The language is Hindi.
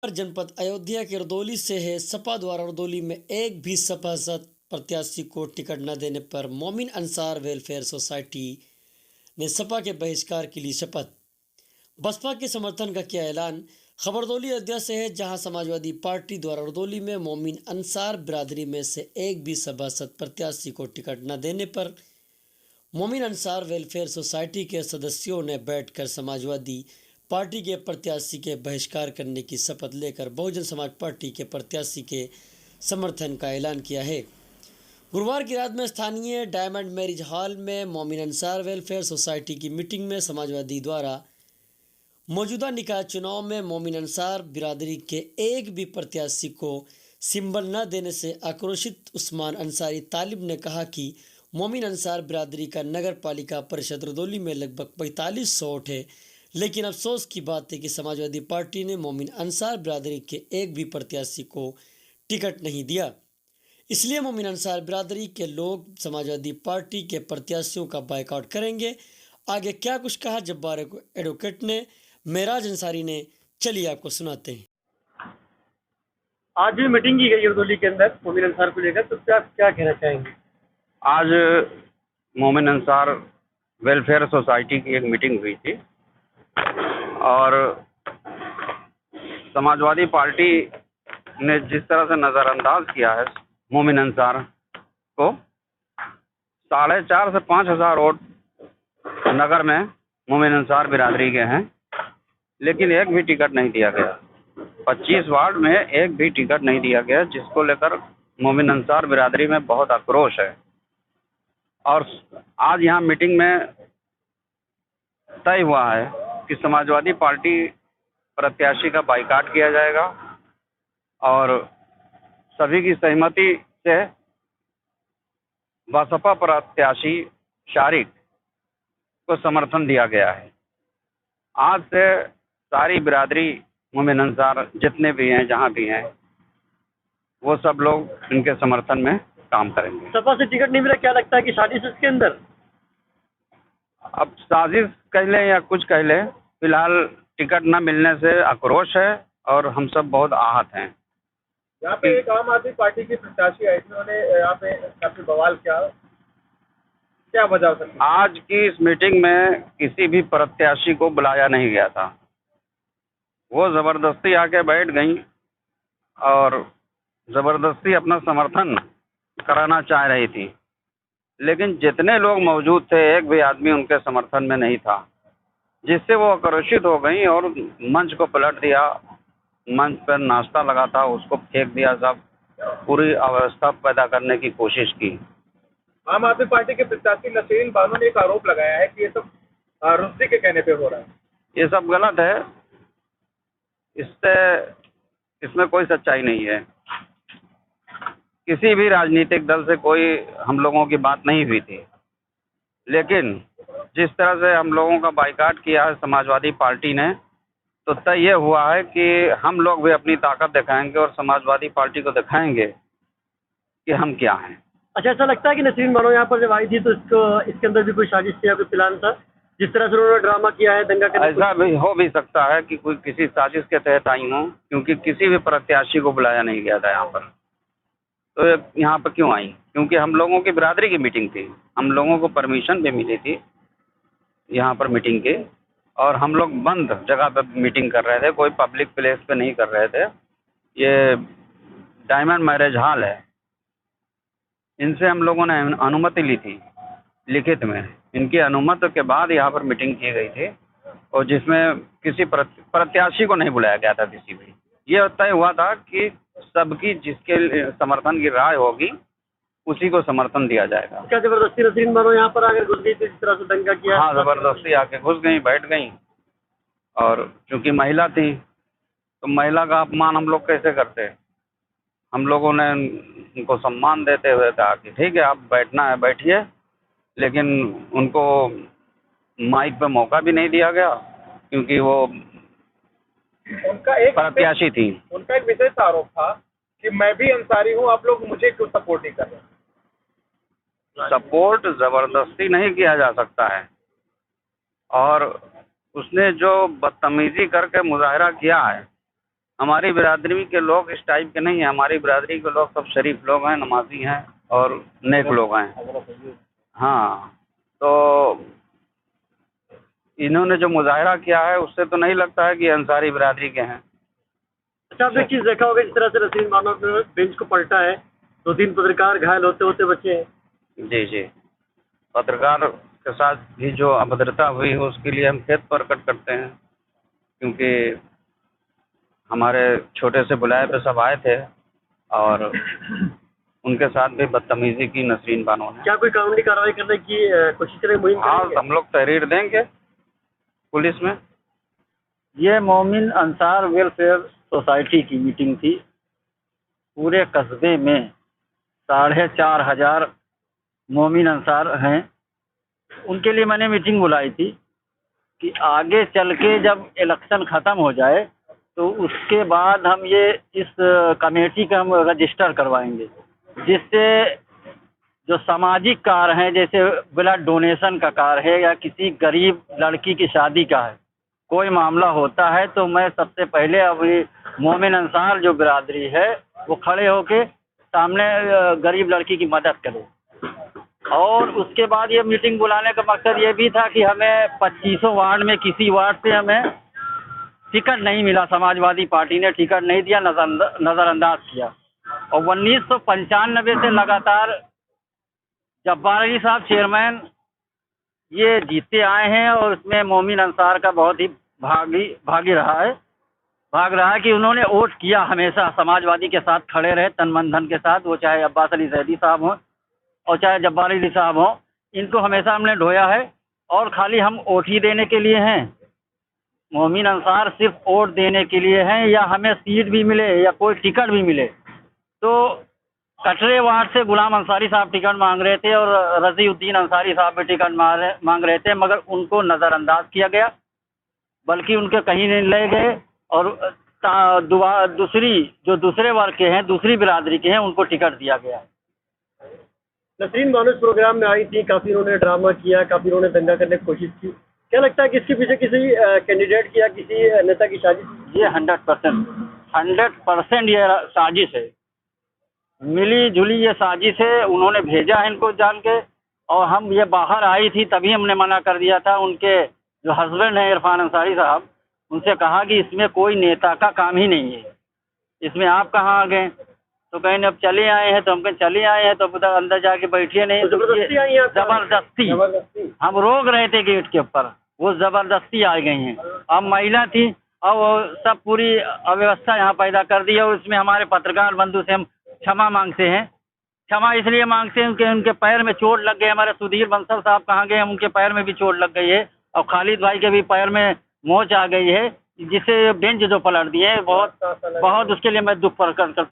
जनपद अयोध्या के रुदौली से है। सपा द्वारा रुदौली में एक भी सभासद प्रत्याशी को टिकट न देने पर मोमिन अंसार वेलफेयर सोसाइटी ने सपा के बहिष्कार की ली शपथ। बसपा के समर्थन का किया ऐलान। खबर रुदौली अयोध्या से है, जहां समाजवादी पार्टी द्वारा रुदौली में मोमिन अंसार बिरादरी में से एक भी सभासद प्रत्याशी को टिकट न देने पर मोमिन अंसार वेलफेयर सोसाइटी के सदस्यों ने बैठकर समाजवादी पार्टी के प्रत्याशी के बहिष्कार करने की शपथ लेकर बहुजन समाज पार्टी के प्रत्याशी के समर्थन का ऐलान किया है। गुरुवार की रात में स्थानीय डायमंड मैरिज हॉल में मोमिन अंसार वेलफेयर सोसाइटी की मीटिंग में समाजवादी द्वारा मौजूदा निकाय चुनाव में मोमिन अंसार बिरादरी के एक भी प्रत्याशी को सिंबल न देने से आक्रोशित उस्मान अंसारी तालिब ने कहा कि मोमिन अंसार बिरादरी का नगर पालिका परिषद रुदौली में लगभग 4500 वोट है, लेकिन अफसोस की बात है कि समाजवादी पार्टी ने मोमिन अंसार बिरादरी के एक भी प्रत्याशी को टिकट नहीं दिया। इसलिए मोमिन अंसार बिरादरी के लोग समाजवादी पार्टी के प्रत्याशियों का बायकॉट करेंगे। आगे क्या कुछ कहा जब्बार एडवोकेट ने, मेराज अंसारी ने, चलिए आपको सुनाते हैं। आज भी मीटिंग की गई रुदौली के अंदर मोमिन अंसार को लेकर, तो क्या कहना चाहेंगे? आज मोमिन अंसार वेलफेयर सोसाइटी की एक मीटिंग हुई थी और समाजवादी पार्टी ने जिस तरह से नज़रअंदाज किया है मोमिन अंसार को, 4,500 से 5,000 वोट नगर में मोमिन अंसार बिरादरी के हैं, लेकिन एक भी टिकट नहीं दिया गया। 25 वार्ड में एक भी टिकट नहीं दिया गया, जिसको लेकर मोमिन अंसार बिरादरी में बहुत आक्रोश है। और आज यहाँ मीटिंग में तय हुआ है कि समाजवादी पार्टी प्रत्याशी का बाइकाट किया जाएगा और सभी की सहमति से बसपा प्रत्याशी शारिक को समर्थन दिया गया है। आज से सारी बिरादरी मोमिन अंसार जितने भी हैं, जहाँ भी हैं, वो सब लोग इनके समर्थन में काम करेंगे। सपा से टिकट नहीं मिला, क्या लगता है कि साजिश इसके अंदर? अब साजिश कह लें या कुछ कह लें, फिलहाल टिकट न मिलने से आक्रोश है और हम सब बहुत आहत हैं। यहाँ पे एक आम आदमी पार्टी के प्रत्याशी आए थे, उन्होंने यहाँ पे काफी बवाल किया, क्या वजह हो सकती है? आज की इस मीटिंग में किसी भी प्रत्याशी को बुलाया नहीं गया था। वो ज़बरदस्ती आके बैठ गई और ज़बरदस्ती अपना समर्थन कराना चाह रही थी, लेकिन जितने लोग मौजूद थे एक भी आदमी उनके समर्थन में नहीं था, जिससे वो आक्रोशित हो गई और मंच को पलट दिया। मंच पर नाश्ता लगा था, उसको फेंक दिया, सब पूरी अवस्था पैदा करने की कोशिश की। आम आदमी पार्टी के प्रत्याशी नसीरुद्दीन बानो ने एक आरोप लगाया है कि ये सब रुश्दी के कहने पे हो रहा है। ये सब गलत है, इसमें कोई सच्चाई नहीं है। किसी भी राजनीतिक दल से कोई हम लोगों की बात नहीं हुई थी, लेकिन जिस तरह से हम लोगों का बाइकाट किया है समाजवादी पार्टी ने, तो तय ये हुआ है कि हम लोग भी अपनी ताकत दिखाएंगे और समाजवादी पार्टी को दिखाएंगे कि हम क्या हैं। अच्छा, ऐसा लगता है कि नसीरुद्दीन बानो यहाँ पर जब आई थी तो इसके अंदर भी कोई साजिश थी या कोई प्लान था, जिस तरह से उन्होंने ड्रामा किया है दंगा करने? ऐसा भी हो भी सकता है कि कोई किसी साजिश के तहत आई हो, क्योंकि किसी भी प्रत्याशी को बुलाया नहीं गया था यहाँ पर। तो यहाँ पर क्यों आई? क्योंकि हम लोगों की बिरादरी की मीटिंग थी, हम लोगों को परमिशन भी मिली थी यहाँ पर मीटिंग की, और हम लोग बंद जगह पर मीटिंग कर रहे थे, कोई पब्लिक प्लेस पे नहीं कर रहे थे। ये डायमंड मैरिज हॉल है, इनसे हम लोगों ने अनुमति ली थी लिखित में। इनकी अनुमति के बाद यहाँ पर मीटिंग की गई थी, और जिसमें किसी प्रत्याशी को नहीं बुलाया गया था किसी भी। ये तय हुआ था कि सबकी जिसके समर्थन की राय होगी उसी को समर्थन दिया जाएगा। क्या जबरदस्ती नसीरुद्दीन बानो यहाँ पर आकर घुस गई थी, जिस तरह से दंगा किया? हाँ, ज़बरदस्ती आके घुस गई, बैठ गई, और चूँकि महिला थी तो महिला का अपमान हम लोग कैसे करते? हम लोगों ने उनको सम्मान देते हुए कहा कि ठीक है, आप बैठना है बैठिए, लेकिन उनको माइक पे मौका भी नहीं दिया गया, क्योंकि वो उनका एक प्रत्याशी थी। उनका एक विशेष आरोप था कि मैं भी अंसारी हूँ, आप लोग मुझे क्यों सपोर्ट नहीं कर रहे? सपोर्ट ज़बरदस्ती नहीं किया जा सकता है, और उसने जो बदतमीजी करके मुजाहरा किया है हमारी बिरादरी के लोग इस टाइप के नहीं हैं। हमारी बिरादरी के लोग सब शरीफ लोग हैं, नमाजी हैं और नेक लोग हैं। हाँ, तो इन्होंने जो मुजाहरा किया है उससे तो नहीं लगता है कि अंसारी बिरादरी के हैं। अच्छा, आपने चीज देखा होगा जिस तरह से नसीम मानव ने बेंच को पलटा है, 2-3 पत्रकार घायल होते होते बचे हैं। जी जी, पत्रकार के साथ भी जो अभद्रता हुई है उसके लिए हम खेद प्रकट करते हैं, क्योंकि हमारे छोटे से बुलाए पे सब आए थे और उनके साथ भी बदतमीजी की नसरीन बानो ने। क्या कोई कानूनी कार्रवाई करने की कोशिश करें, मुहिम हाँ, करेंगे? हम लोग तहरीर देंगे पुलिस में। ये मोमिन अंसार वेलफेयर सोसाइटी की मीटिंग थी। पूरे कस्बे में 4,500 मोमिन अंसार हैं। उनके लिए मैंने मीटिंग बुलाई थी कि आगे चल के जब इलेक्शन ख़त्म हो जाए तो उसके बाद हम ये इस कमेटी का हम रजिस्टर करवाएंगे, जिससे जो सामाजिक कार्य हैं, जैसे ब्लड डोनेशन का कार्य है या किसी गरीब लड़की की शादी का है, कोई मामला होता है तो मैं सबसे पहले अभी मोमिन अंसार जो बिरादरी है वो खड़े होके सामने गरीब लड़की की मदद करे। और उसके बाद ये मीटिंग बुलाने का मकसद ये भी था कि हमें 25 वार्ड में किसी वार्ड से हमें टिकट नहीं मिला, समाजवादी पार्टी ने टिकट नहीं दिया, नज़रअंदाज किया। और 1995 से लगातार जब्बार अली साहब चेयरमैन ये जीतते आए हैं और उसमें मोमिन अंसार का बहुत ही भाग रहा है कि उन्होंने वोट किया, हमेशा समाजवादी के साथ खड़े रहे तन मन धन के साथ, वो चाहे अब्बास अली जैदी साहब हों और चाहे जब्बार अली साहब हों, इनको हमेशा हमने ढोया है। और खाली हम वोट ही देने के लिए हैं, मोमिन अंसार सिर्फ वोट देने के लिए हैं, या हमें सीट भी मिले या कोई टिकट भी मिले। तो कटरे वार्ड से गुलाम अंसारी साहब टिकट मांग रहे थे और रजीउद्दीन अंसारी साहब भी टिकट मांग रहे थे, मगर उनको नज़रअंदाज किया गया, बल्कि उनके कहीं नहीं ले गए। और दूसरे वर्ग के हैं, दूसरी बिरादरी के हैं, उनको टिकट दिया गया। नसरीन बानो इस प्रोग्राम में आई थी, काफी उन्होंने ड्रामा किया, काफी उन्होंने दंगा करने की कोशिश की। क्या लगता है कि इसके पीछे किसी कैंडिडेट की या किसी नेता की साजिश? ये 100% ये साजिश है, मिली जुली ये साजिश है। उन्होंने भेजा है इनको जान के, और हम ये बाहर आई थी तभी हमने मना कर दिया था। उनके जो हस्बैंड हैं इरफान अंसारी साहब, उनसे कहा कि इसमें कोई नेता का काम ही नहीं है, इसमें आप कहाँ आ गए? तो कहीं अब चले आए हैं, तो हम कहीं चले आए हैं तो उधर अंदर जाके बैठिए नहीं। तो जबरदस्ती आई हैं? जबरदस्ती हम रोक रहे थे गेट के ऊपर, वो जबरदस्ती आ गई हैं। अब महिला थी और वो सब पूरी अव्यवस्था यहाँ पैदा कर दी है। और इसमें हमारे पत्रकार बंधु से हम क्षमा मांगते हैं। क्षमा इसलिए मांगते हैं कि उनके पैर में चोट लग गई। हमारे सुधीर बंसल साहब कहाँ गए, हम उनके पैर में भी चोट लग गई है, और खालिद भाई के भी पैर में मोच आ गई है, जिससे बेंच जो पलट दिए, बहुत उसके लिए मैं दुख प्रकट करता हूं।